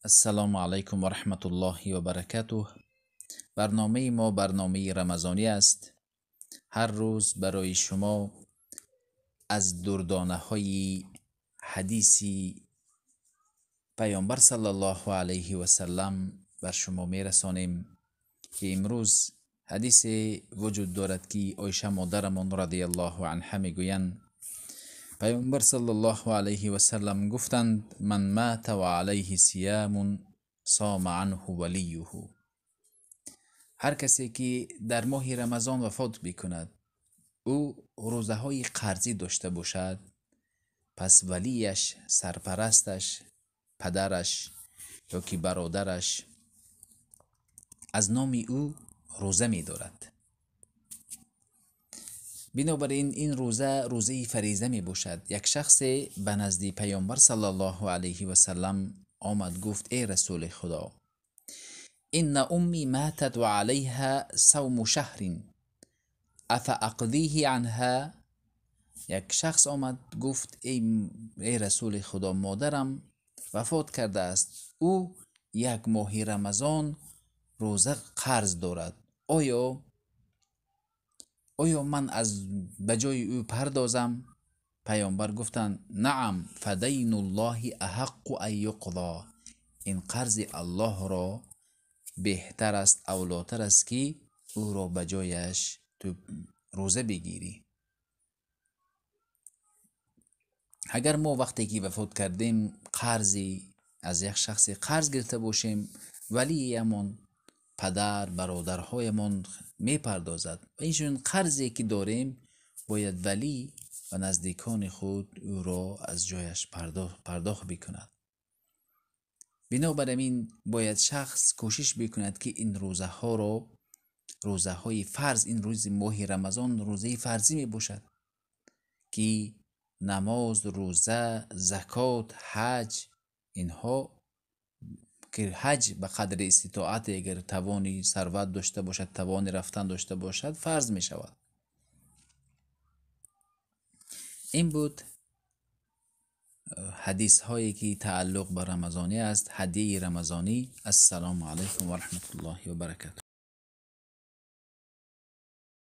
السلام علیکم و رحمت الله و برکاته. برنامه ما برنامه رمضانی است. هر روز برای شما از دردانه های حدیثی پیامبر صلی الله علیه و سلم بر شما می رسانیم که امروز حدیث وجود دارد که عایشه مادرمان رضی الله عنها می گویند پیامبر صلی الله علیه و سلم گفتند من مات و علیه صیام صام عنه ولیه. هر کسی که در ماه رمضان وفات بکند او روزه های قرضی داشته باشد، پس ولیش، سرپرستش، پدرش یا که برادرش از نام او روزه می دارد. بنابراین این روزه فریضه می باشد. یک شخص به نزد پیامبر صلی الله علیه و سلم آمد گفت ای رسول خدا، ان امی ماتت و علیها صوم شهر افاقضیه عنها. یک شخص آمد گفت ای رسول خدا، مادرم وفات کرده است، او یک ماه رمضان روزه قرض دارد، آیا من از بجای او پردازم؟ پیامبر گفتند نعم فدین الله احق ان یقضا. این قرض الله را بهتر است، اولاتر است که او را بجایش تو روزه بگیری. اگر ما وقتی که وفات کردیم قرضی از یک شخصی قرض گرفته باشیم، ولیمون پدر برادرهایمون میپردازد و اینشون قرضی که داریم باید ولی و نزدیکان خود او را از جایش پرداخت بکند. بنابراین باید شخص کوشش بکند که این روزه ها را، روزه های فرض، این روز ماه رمضان روزه فرضی می باشد که نماز، روزه، زکات، حج، اینها که حج به قدر استطاعت اگر توانی ثروت داشته باشد، توانی رفتن داشته باشد، فرض می شود. این بود حدیث هایی که تعلق به رمضانی است، هدیه رمضانی. السلام علیکم و رحمت الله و برکاته.